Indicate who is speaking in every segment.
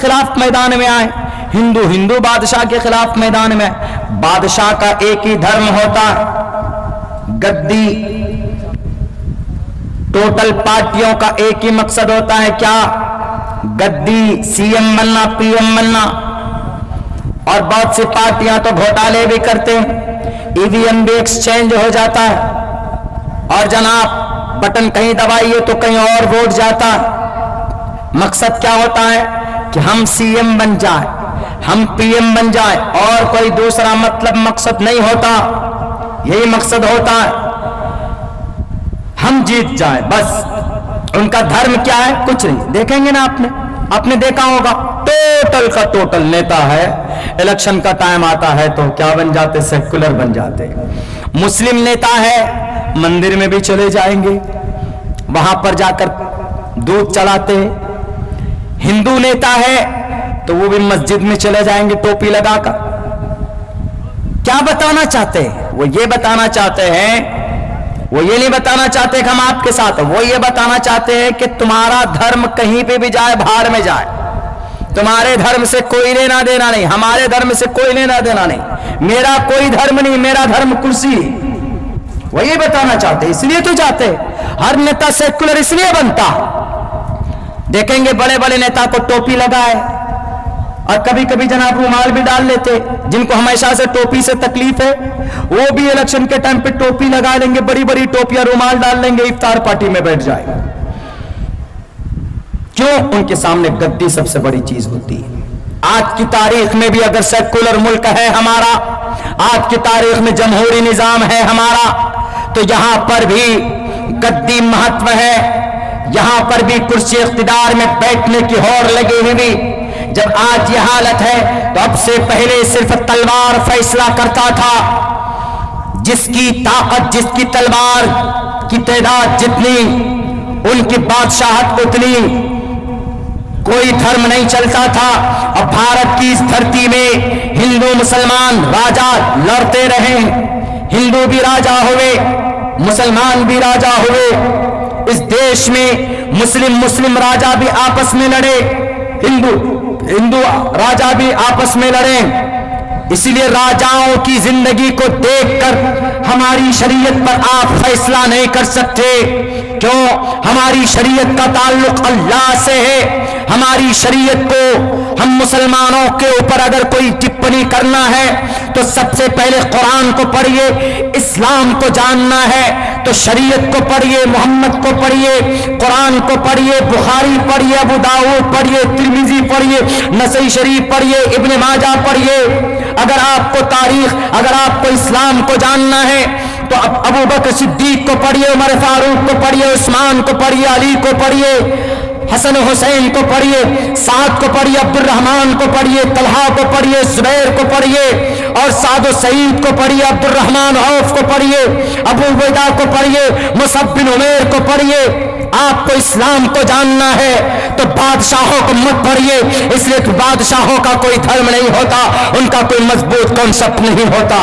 Speaker 1: خلاف میدان میں آئے, ہندو بادشاہ کے خلاف میدان میں آئے. بادشاہ کا ایک ہی دھرم ہوتا ہے, گدی. ٹوٹل پارٹیوں کا ایک ہی مقصد ہوتا ہے, کیا؟ گدی, سی ایم بننا, پی ایم بننا. اور بہت سی پارٹیاں تو گھوٹالے بھی کرتے ہیں, ای وی ایم بھی ایکسچینج ہو جاتا ہے, اور جناب بٹن کہیں دبائیے تو کہیں اور ووٹ جاتا ہے. مقصد کیا ہوتا ہے کہ ہم سی ایم بن جائیں, ہم پی ایم بن جائیں, اور کوئی دوسرا مطلب مقصد نہیں ہوتا. یہی مقصد ہوتا ہے, ہم جیت جائیں بس. ان کا دھرم کیا ہے؟ کچھ نہیں. دیکھیں گے نا, آپ نے دیکھا ہوگا, ٹوٹل کا ٹوٹل نیتا ہے, الیکشن کا ٹائم آتا ہے تو کیا بن جاتے؟ سیکولر بن جاتے. مسلم نیتا ہے, مندر میں بھی چلے جائیں گے, وہاں پر جا کر دودھ چلاتے. ہندو نیتا ہے تو وہ بھی مسجد میں چلے جائیں گے ٹوپی لگا کر. کیا بتانا چاہتے ہیں؟ وہ یہ بتانا چاہتے ہیں, وہ یہ نہیں بتانا چاہتے کہ ہم آپ کے ساتھ ہیں, وہ یہ بتانا چاہتے ہیں کہ تمہارا دھرم کہیں پہ بھی جائے, باہر میں جائے, تمہارے دھرم سے کوئی لینا دینا نہیں, ہمارے دھرم سے کوئی لینا دینا نہیں, میرا کوئی دھرم نہیں, میرا دھرم کرسی. وہ یہ بتانا چاہتے, اس لیے تو جاتے. ہر نیتا سیکولر اس لیے بنتا. دیکھیں گے بڑے بڑے نیتا کو ٹوپی لگائے, اور کبھی کبھی جناب رومال بھی ڈال لیتے. جن کو ہمیشہ سے ٹوپی سے تکلیف ہے وہ بھی الیکشن کے ٹائم پہ ٹوپی لگا لیں گے, بڑی بڑی ٹوپیاں, رومال ڈال لیں گے, افطار پارٹی میں بیٹھ جائے. کیوں؟ ان کے سامنے گدی سب سے بڑی چیز ہوتی ہے. آج کی تاریخ میں بھی اگر سیکولر ملک ہے ہمارا, آج کی تاریخ میں جمہوری نظام ہے ہمارا, تو یہاں پر بھی گدی مہتو ہے, یہاں پر بھی کرسی اقتدار میں بیٹھنے کی ہور لگی ہوئی. جب آج یہ حالت ہے تو اب سے پہلے صرف تلوار فیصلہ کرتا تھا. جس کی طاقت, جس کی تلوار کی تعداد جتنی, ان کی بادشاہت اتنی. کوئی دھرم نہیں چلتا تھا. اب بھارت کی اس دھرتی میں ہندو مسلمان راجا لڑتے رہے, ہندو بھی راجا ہوئے, مسلمان بھی راجا ہوئے. اس دیش میں مسلم راجا بھی آپس میں لڑے, ہندو راجا بھی آپس میں لڑے. اسی لیے راجاؤں کی زندگی کو دیکھ کر ہماری شریعت پر آپ فیصلہ نہیں کر سکتے. کیوں؟ ہماری شریعت کا تعلق اللہ سے ہے. ہماری شریعت کو, ہم مسلمانوں کے اوپر اگر کوئی ٹپنی کرنا ہے تو سب سے پہلے قرآن کو پڑھیے. اسلام کو جاننا ہے تو شریعت کو پڑھیے, محمد کو پڑھیے, قرآن کو پڑھیے, بخاری پڑھیے, ابو داؤد پڑھیے, ترمذی پڑھیے, نسائی شریف پڑھیے, ابن ماجہ پڑھیے. اگر آپ کو تاریخ, اگر آپ کو اسلام کو جاننا ہے تو ابو بکر صدیق کو پڑھیے, عمر فاروق کو پڑھیے, عثمان کو پڑھیے, علی کو پڑھیے, حسن حسین کو پڑھیے, سعد کو پڑھیے, عبد الرحمن کو پڑھیے, طلحہ کو پڑھیے, زبیر کو پڑھیے, اور سعد و سعید کو پڑھیے, عبد الرحمن عوف کو پڑھیے, ابو عبیدہ کو پڑھیے, مصعب بن عمیر کو پڑھیے. آپ کو اسلام کو جاننا ہے تو بادشاہوں کو مت پڑھیے, اس لیے کہ بادشاہوں کا کوئی دھرم نہیں ہوتا, ان کا کوئی مضبوط کانسیپٹ نہیں ہوتا.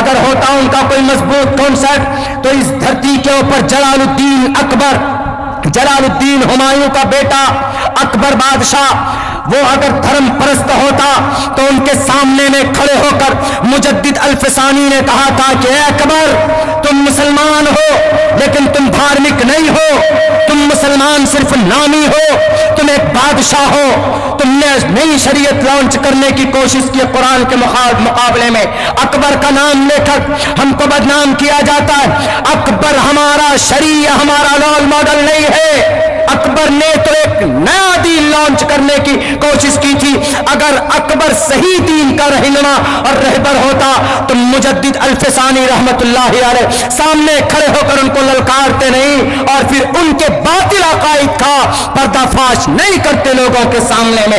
Speaker 1: اگر ہوتا ان کا کوئی مضبوط کانسیپٹ تو اس دھرتی کے اوپر جلال الدین اکبر, جلال الدین ہمایوں کا بیٹا اکبر بادشاہ, وہ اگر دھرم پرست ہوتا تو ان کے سامنے میں کھڑے ہو کر مجدد الفسانی نے کہا تھا کہ اے اکبر, تم مسلمان ہو لیکن تم دھارمک نہیں ہو, تم مسلمان صرف نامی ہو, تم ایک بادشاہ ہو. تم نے نئی شریعت لانچ کرنے کی کوشش کی قرآن کے مقابلے میں. اکبر کا نام لے کر ہم کو بدنام کیا جاتا ہے. اکبر ہمارا شریعہ, ہمارا رول ماڈل نہیں ہے. اکبر نے تو ایک نیا دین لانچ کرنے کی کوشش کی تھی. اگر اکبر صحیح دین کا رہنما اور رہبر ہوتا تو مجدد الفسانی رحمت اللہ علیہ سامنے کھڑے ہو کر ان کو للکارتے نہیں اور پھر ان کے باطل عقائد کا پردہ فاش نہیں کرتے, لوگوں کے سامنے میں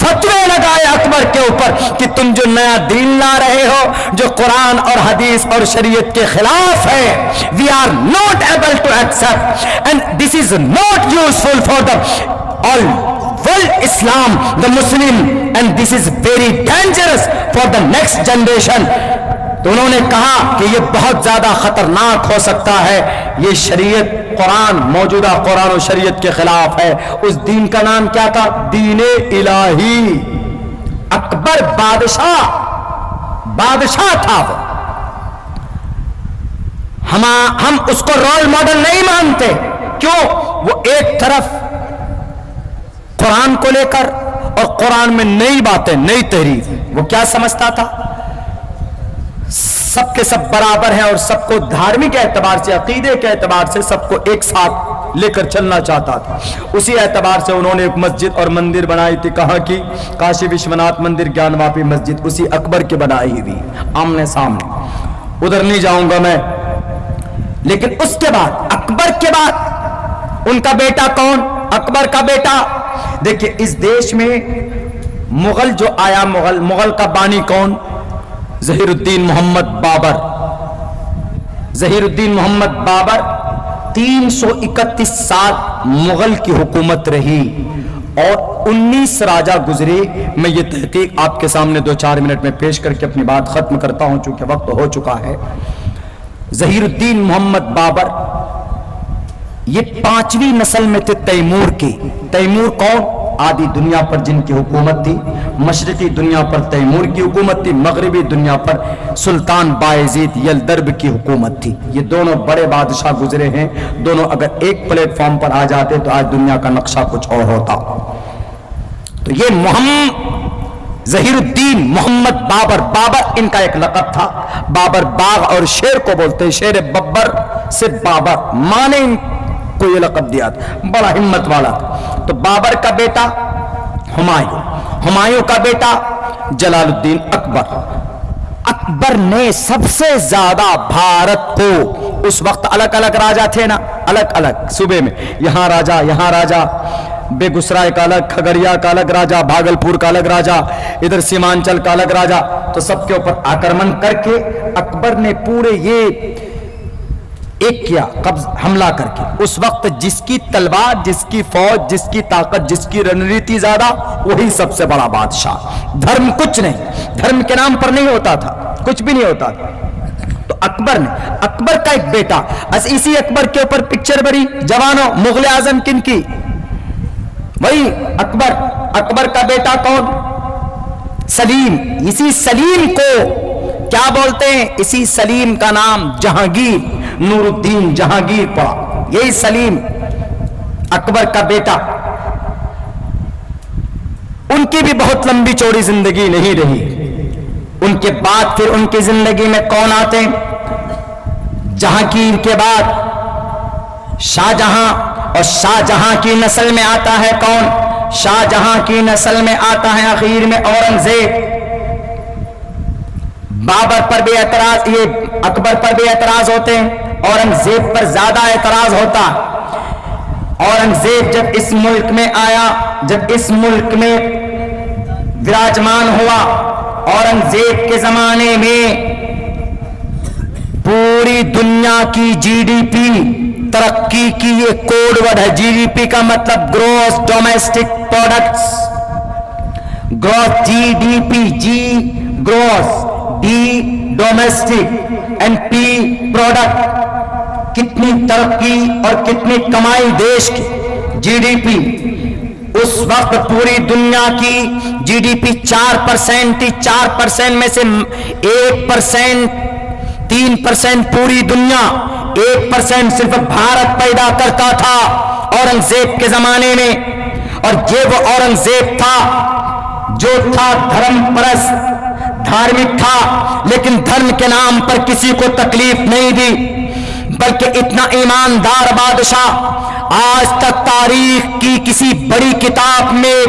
Speaker 1: فتوے لگائے اکبر کے اوپر کہ تم جو نیا دین لا رہے ہو جو قرآن اور حدیث اور شریعت کے خلاف ہے, we are not able to accept and this is not useful for the all world Islam, the Muslim, and this is very dangerous for the next generation. تو انہوں نے کہا کہ یہ بہت زیادہ خطرناک ہو سکتا ہے، یہ شریعت قرآن، موجودہ قرآن و شریعت کے خلاف ہے۔ اس دین کا نام کیا تھا؟ دین الہی۔ اکبر بادشاہ تھا وہ، ہم اس کو رول ماڈل نہیں مانتے۔ کیوں؟ وہ ایک طرف قرآن کو لے کر اور قرآن میں نئی باتیں، نئی تحریف، وہ کیا سمجھتا تھا؟ سب کے سب برابر ہیں اور سب کو دھارمک اعتبار سے، عقیدے کے اعتبار سے سب کو ایک ساتھ لے کر چلنا چاہتا تھا۔ اسی اعتبار سے انہوں نے ایک مسجد اور مندر بنائی تھی، کہاں کی؟ کاشی وشوناتھ مندر، گیان واپی مسجد، اسی اکبر کی بنائی ہوئی، آمنے سامنے، ادھر نہیں جاؤں گا میں۔ لیکن اس کے بعد، اکبر کے بعد ان کا بیٹا کون؟ اکبر کا بیٹا، دیکھیں اس دیش میں مغل جو آیا، مغل کا بانی کون؟ ظہیر الدین محمد بابر۔ ظہیر الدین محمد بابر 331 سال مغل کی حکومت رہی اور 19 راجہ گزرے۔ میں یہ تحقیق آپ کے سامنے 2-4 منٹ میں پیش کر کے اپنی بات ختم کرتا ہوں چونکہ وقت ہو چکا ہے۔ ظہیر الدین محمد بابر یہ 5ویں نسل میں تھے تیمور کی۔ تیمور کون؟ آدھی دنیا پر جن کی حکومت تھی، مشرقی دنیا پر تیمور کی حکومت تھی، مغربی دنیا پر سلطان بایزید یلدرب کی حکومت تھی۔ یہ دونوں بڑے بادشاہ گزرے ہیں، دونوں اگر ایک پلیٹ فارم پر آ جاتے تو آج دنیا کا نقشہ کچھ اور ہوتا۔ تو یہ ظہیر الدین محمد بابر، بابر ان کا ایک لقب تھا۔ بابر باغ اور شیر کو بولتے ہیں، شیر ببر سے بابر، ماں نے کو یہ لقب دیا تھا، بڑا ہمت والا تھا۔ تو بابر کا بیٹا ہمایوں، ہمایوں کا بیٹا جلال الدین اکبر۔ اکبر نے سب سے زیادہ بھارت کو، اس وقت الگ الگ راجہ تھے نا، الگ الگ صوبے میں، یہاں راجہ، بے گسرائے کا الگ، کھگڑیا کا الگ راجہ، بھاگلپور کا الگ راجہ، ادھر سیمانچل کا الگ راجہ، تو سب کے اوپر آکرمن کر کے اکبر نے پورے یہ ایک کیا قبض، حملہ کر کے۔ اس وقت جس کی تلوار، جس کی فوج، جس کی طاقت، جس کی رنریتی زیادہ، وہی سب سے بڑا بادشاہ۔ دھرم کچھ نہیں، دھرم کے نام پر نہیں ہوتا تھا، کچھ بھی نہیں ہوتا تھا۔ تو اکبر نے، اکبر کا ایک بیٹا، اسی اکبر کے اوپر پکچر بری جوانوں، مغل اعظم کن کی؟ وہی اکبر۔ اکبر کا بیٹا کون؟ سلیم۔ اسی سلیم کو کیا بولتے ہیں؟ اسی سلیم کا نام جہانگیر، نور الدین جہانگیر پڑا، یہی سلیم اکبر کا بیٹا۔ ان کی بھی بہت لمبی چوڑی زندگی نہیں رہی۔ ان کے بعد پھر ان کی زندگی میں کون آتے ہیں؟ جہانگیر کے بعد شاہ جہاں، اور شاہ جہاں کی نسل میں آتا ہے کون؟ شاہ جہاں کی نسل میں آتا ہے آخر میں اورنگزیب۔ بابر پر بھی اعتراض، یہ اکبر پر بھی اعتراض ہوتے ہیں، اورنگزیب پر زیادہ اعتراض ہوتا۔ اورنگزیب جب اس ملک میں آیا، جب اس ملک میں وراجمان ہوا، اورنگزیب کے زمانے میں پوری دنیا کی جی ڈی پی ترقی کی، یہ کوڈ ورڈ ہے۔ جی ڈی پی کا مطلب gross domestic products, gross, G D P, G gross, D domestic, N P product, کتنی ترقی اور کتنی کمائی دیش کی جی ڈی پی۔ اس وقت پوری دنیا کی جی ڈی پی 4% تھی، 4% میں سے 1%، 3% پوری دنیا، 1% صرف بھارت پیدا کرتا تھا اورنگزیب کے زمانے میں۔ اور یہ وہ اورنگزیب تھا جو تھا دھرم پرست، دھارمک تھا، لیکن دھرم کے نام پر کسی کو تکلیف نہیں دی، بلکہ اتنا ایماندار بادشاہ آج تک تاریخ کی کسی بڑی کتاب میں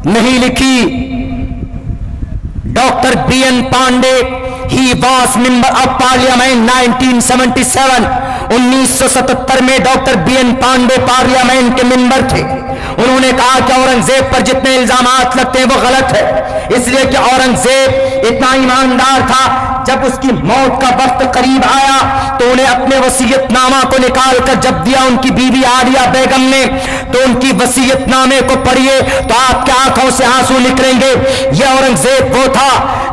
Speaker 1: نہیں لکھی۔ Doctor B N Pandey, he was member of parliament 1977، 1977 میں doctor B N Pandey parliament کے ممبر تھے۔ انہوں نے کہا کہ اورنگزیب پر جتنے الزامات لگتے ہیں وہ غلط ہے، اس لیے کہ اورنگزیب اتنا ایماندار تھا، جب اس کی موت کا وقت قریب آیا تو انہیں اپنے وصیت نامہ کو نکال کر جب دیا ان کی بیوی عالیہ بیگم نے، تو ان کی وصیت نامے کو پڑھیے تو آپ کے آنکھوں سے آنسو نکلیں گے۔ یہ اورنگزیب وہ تھا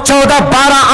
Speaker 1: 14-12